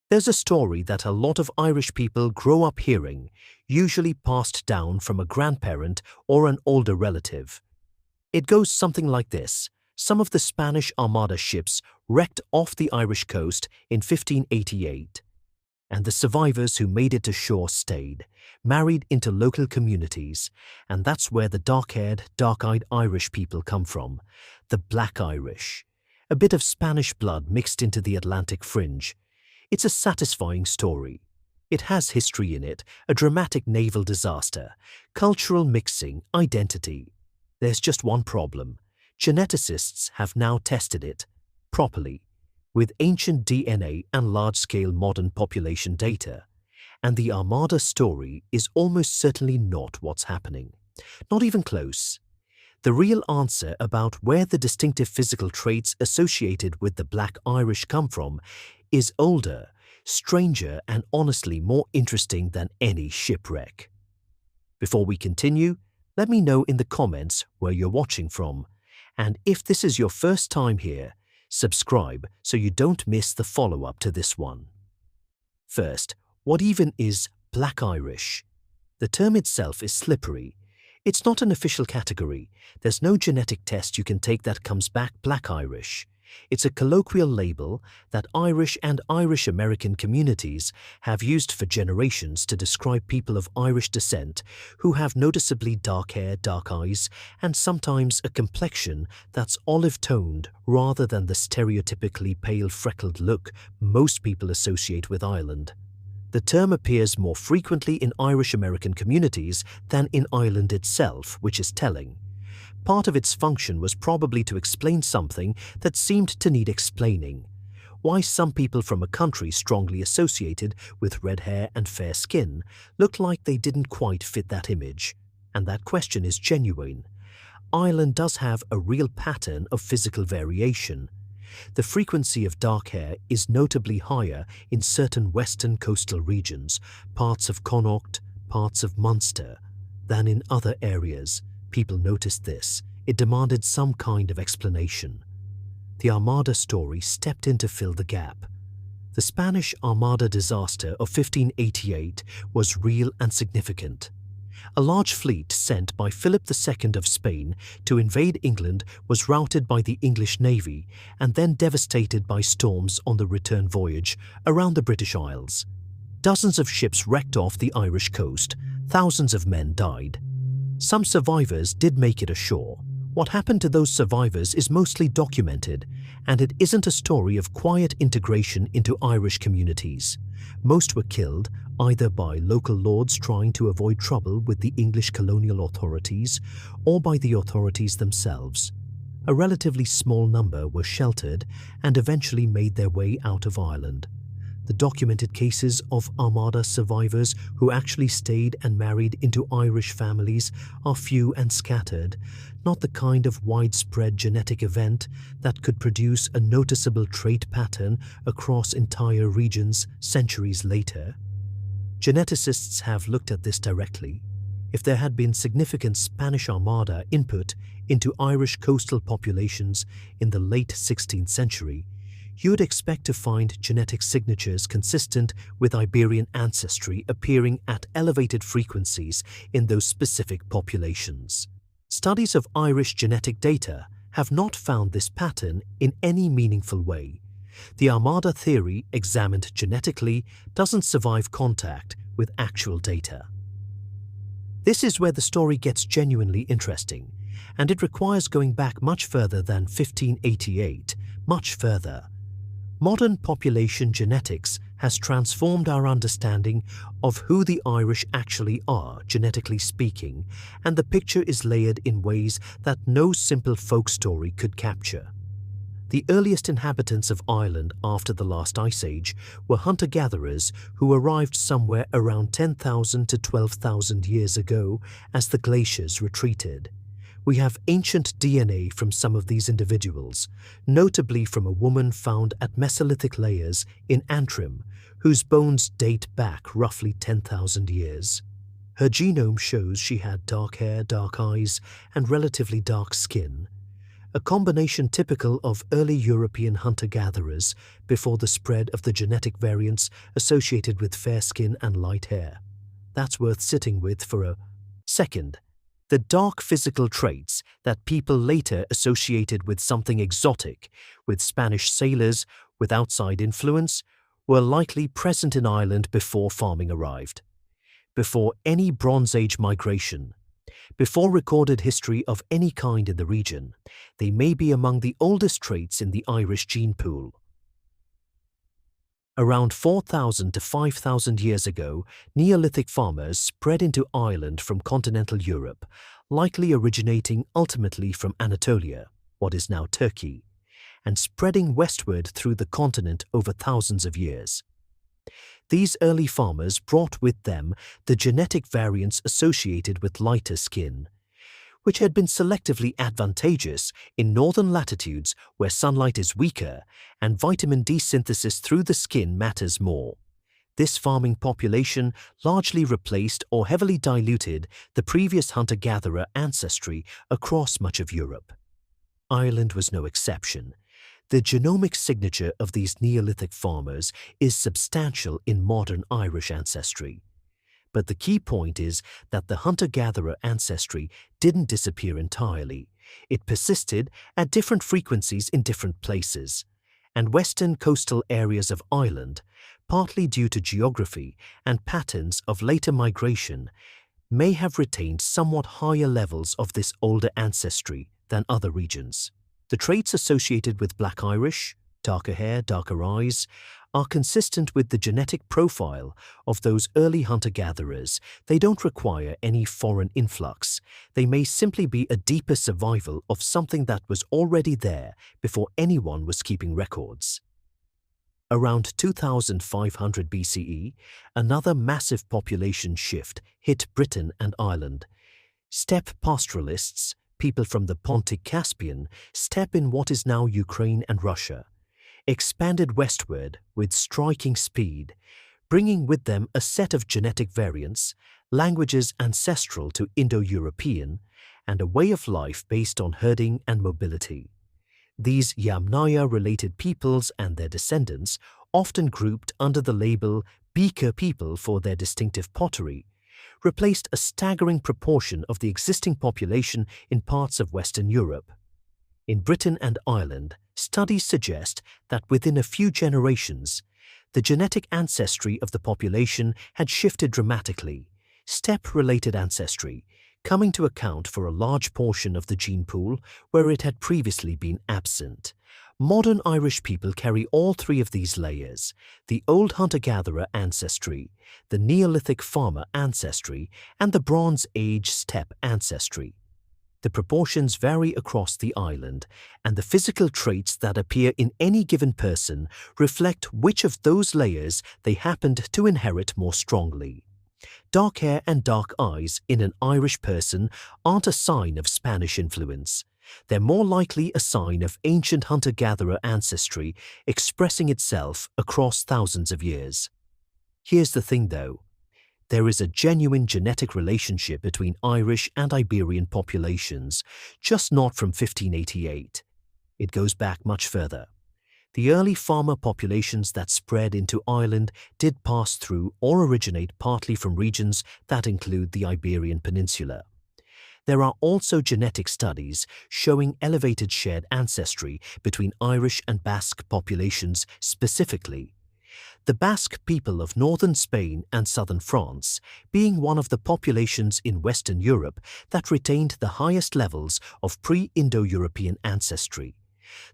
There's a story that a lot of Irish people grow up hearing, usually passed down from a grandparent or an older relative. It goes something like this. Some of the Spanish Armada ships wrecked off the Irish coast in 1588, and the survivors who made it to shore stayed, married into local communities, and that's where the dark-haired, dark-eyed Irish people come from, the Black Irish. A bit of Spanish blood mixed into the Atlantic fringe. It's a satisfying story. It has history in it, a dramatic naval disaster, cultural mixing, identity. There's just one problem. Geneticists have now tested it properly, with ancient DNA and large-scale modern population data. And the Armada story is almost certainly not what's happening. Not even close. The real answer about where the distinctive physical traits associated with the Black Irish come from is older, stranger, and honestly more interesting than any shipwreck. Before we continue, let me know in the comments where you're watching from, and if this is your first time here, subscribe so you don't miss the follow-up to this one. First, what even is Black Irish? The term itself is slippery. It's not an official category. There's no genetic test you can take that comes back Black Irish. It's a colloquial label that Irish and Irish-American communities have used for generations to describe people of Irish descent who have noticeably dark hair, dark eyes, and sometimes a complexion that's olive-toned rather than the stereotypically pale freckled look most people associate with Ireland. The term appears more frequently in Irish-American communities than in Ireland itself, which is telling. Part of its function was probably to explain something that seemed to need explaining. Why some people from a country strongly associated with red hair and fair skin looked like they didn't quite fit that image. And that question is genuine. Ireland does have a real pattern of physical variation. The frequency of dark hair is notably higher in certain western coastal regions, parts of Connaught, parts of Munster, than in other areas. People noticed this. It demanded some kind of explanation. The Armada story stepped in to fill the gap. The Spanish Armada disaster of 1588 was real and significant. A large fleet sent by Philip II of Spain to invade England was routed by the English Navy and then devastated by storms on the return voyage around the British Isles. Dozens of ships wrecked off the Irish coast. Thousands of men died. Some survivors did make it ashore. What happened to those survivors is mostly documented, and it isn't a story of quiet integration into Irish communities. Most were killed either by local lords trying to avoid trouble with the English colonial authorities or by the authorities themselves. A relatively small number were sheltered and eventually made their way out of Ireland. The documented cases of Armada survivors who actually stayed and married into Irish families are few and scattered, not the kind of widespread genetic event that could produce a noticeable trait pattern across entire regions centuries later. Geneticists have looked at this directly. If there had been significant Spanish Armada input into Irish coastal populations in the late 16th century, you would expect to find genetic signatures consistent with Iberian ancestry appearing at elevated frequencies in those specific populations. Studies of Irish genetic data have not found this pattern in any meaningful way. The Armada theory, examined genetically, doesn't survive contact with actual data. This is where the story gets genuinely interesting, and it requires going back much further than 1588, much further. Modern population genetics has transformed our understanding of who the Irish actually are, genetically speaking, and the picture is layered in ways that no simple folk story could capture. The earliest inhabitants of Ireland after the last ice age were hunter-gatherers who arrived somewhere around 10,000 to 12,000 years ago as the glaciers retreated. We have ancient DNA from some of these individuals, notably from a woman found at Mesolithic layers in Antrim, whose bones date back roughly 10,000 years. Her genome shows she had dark hair, dark eyes, and relatively dark skin. a combination typical of early European hunter-gatherers before the spread of the genetic variants associated with fair skin and light hair. That's worth sitting with for a second. The dark physical traits that people later associated with something exotic, with Spanish sailors, with outside influence, were likely present in Ireland before farming arrived, before any Bronze Age migration, before recorded history of any kind in the region. They may be among the oldest traits in the Irish gene pool. Around 4,000 to 5,000 years ago, Neolithic farmers spread into Ireland from continental Europe, likely originating ultimately from Anatolia, what is now Turkey, and spreading westward through the continent over thousands of years. These early farmers brought with them the genetic variants associated with lighter skin, which had been selectively advantageous in northern latitudes where sunlight is weaker and vitamin D synthesis through the skin matters more. This farming population largely replaced or heavily diluted the previous hunter-gatherer ancestry across much of Europe. Ireland was no exception. The genomic signature of these Neolithic farmers is substantial in modern Irish ancestry. But the key point is that the hunter-gatherer ancestry didn't disappear entirely. It persisted at different frequencies in different places, and western coastal areas of Ireland, partly due to geography and patterns of later migration, may have retained somewhat higher levels of this older ancestry than other regions. The traits associated with Black Irish, darker hair, darker eyes, are consistent with the genetic profile of those early hunter-gatherers. They don't require any foreign influx. They may simply be a deeper survival of something that was already there before anyone was keeping records. Around 2500 BCE, another massive population shift hit Britain and Ireland. Steppe pastoralists, people from the Pontic Caspian, steppe in what is now Ukraine and Russia, expanded westward with striking speed, bringing with them a set of genetic variants, languages ancestral to Indo-European, and a way of life based on herding and mobility. These Yamnaya-related peoples and their descendants, often grouped under the label Beaker people for their distinctive pottery, replaced a staggering proportion of the existing population in parts of Western Europe. In Britain and Ireland, studies suggest that within a few generations, the genetic ancestry of the population had shifted dramatically, steppe-related ancestry, coming to account for a large portion of the gene pool where it had previously been absent. Modern Irish people carry all three of these layers: the old hunter-gatherer ancestry, the Neolithic farmer ancestry, and the Bronze Age steppe ancestry. The proportions vary across the island, and the physical traits that appear in any given person reflect which of those layers they happened to inherit more strongly. Dark hair and dark eyes in an Irish person aren't a sign of Spanish influence. They're more likely a sign of ancient hunter-gatherer ancestry expressing itself across thousands of years. Here's the thing though. There is a genuine genetic relationship between Irish and Iberian populations, just not from 1588. It goes back much further. The early farmer populations that spread into Ireland did pass through or originate partly from regions that include the Iberian Peninsula. There are also genetic studies showing elevated shared ancestry between Irish and Basque populations specifically. The Basque people of northern Spain and southern France being one of the populations in Western Europe that retained the highest levels of pre-Indo-European ancestry,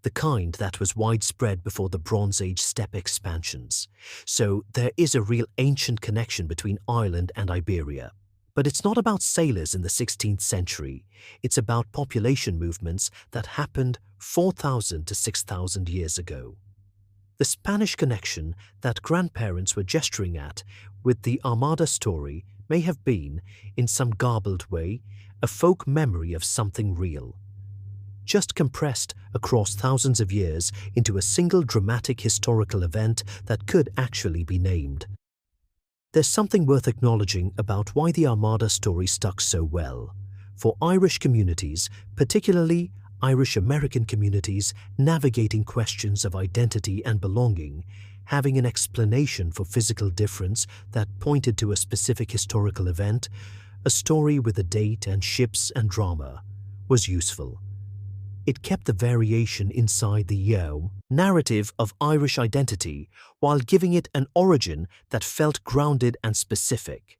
the kind that was widespread before the Bronze Age steppe expansions. So there is a real ancient connection between Ireland and Iberia. But it's not about sailors in the 16th century. It's about population movements that happened 4,000 to 6,000 years ago. The Spanish connection that grandparents were gesturing at with the Armada story may have been, in some garbled way, a folk memory of something real, just compressed across thousands of years into a single dramatic historical event that could actually be named. There's something worth acknowledging about why the Armada story stuck so well. For Irish communities, particularly Irish American communities navigating questions of identity and belonging, having an explanation for physical difference that pointed to a specific historical event, a story with a date and ships and drama, was useful. It kept the variation inside the narrative of Irish identity while giving it an origin that felt grounded and specific.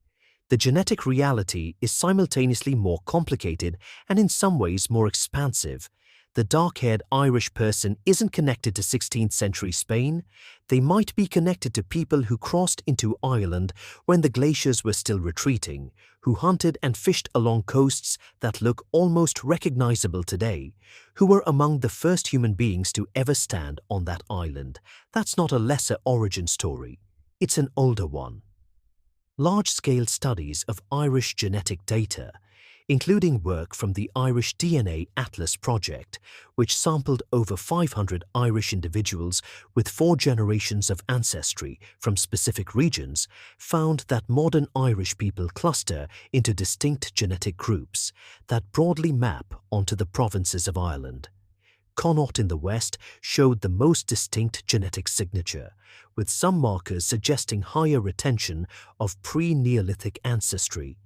The genetic reality is simultaneously more complicated and in some ways more expansive. The dark-haired Irish person isn't connected to 16th century Spain. They might be connected to people who crossed into Ireland when the glaciers were still retreating, who hunted and fished along coasts that look almost recognizable today, who were among the first human beings to ever stand on that island. That's not a lesser origin story. It's an older one. Large-scale studies of Irish genetic data, including work from the Irish DNA Atlas project, which sampled over 500 Irish individuals with 4 generations of ancestry from specific regions, found that modern Irish people cluster into distinct genetic groups that broadly map onto the provinces of Ireland. Connaught in the west showed the most distinct genetic signature, with some markers suggesting higher retention of pre-Neolithic ancestry.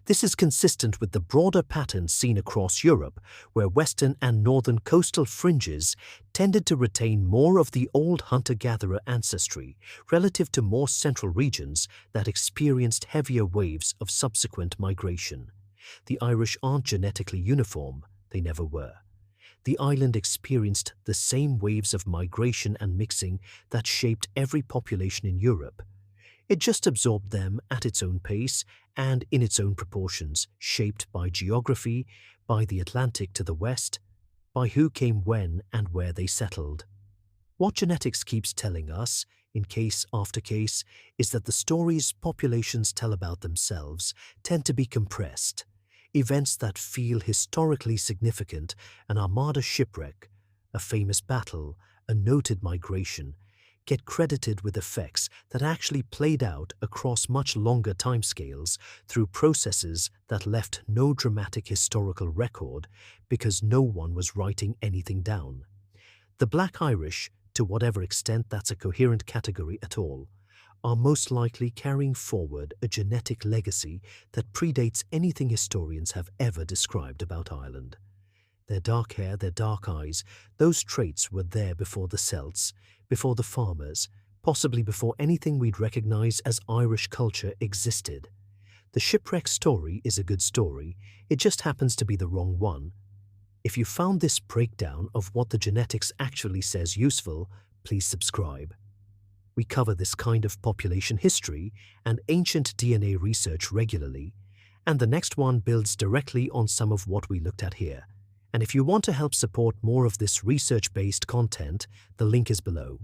This is consistent with the broader pattern seen across Europe, where western and northern coastal fringes tended to retain more of the old hunter-gatherer ancestry relative to more central regions that experienced heavier waves of subsequent migration. The Irish aren't genetically uniform, they never were. The island experienced the same waves of migration and mixing that shaped every population in Europe. It just absorbed them at its own pace and in its own proportions, shaped by geography, by the Atlantic to the west, by who came when and where they settled. What genetics keeps telling us, in case after case, is that the stories populations tell about themselves tend to be compressed. Events that feel historically significant, an Armada shipwreck, a famous battle, a noted migration, get credited with effects that actually played out across much longer timescales through processes that left no dramatic historical record because no one was writing anything down. The Black Irish, to whatever extent that's a coherent category at all, are most likely carrying forward a genetic legacy that predates anything historians have ever described about Ireland. Their dark hair, their dark eyes, those traits were there before the Celts, before the farmers, possibly before anything we'd recognize as Irish culture existed. The shipwreck story is a good story, it just happens to be the wrong one. If you found this breakdown of what the genetics actually says useful, please subscribe. We cover this kind of population history and ancient DNA research regularly, and the next one builds directly on some of what we looked at here. And if you want to help support more of this research-based content, the link is below.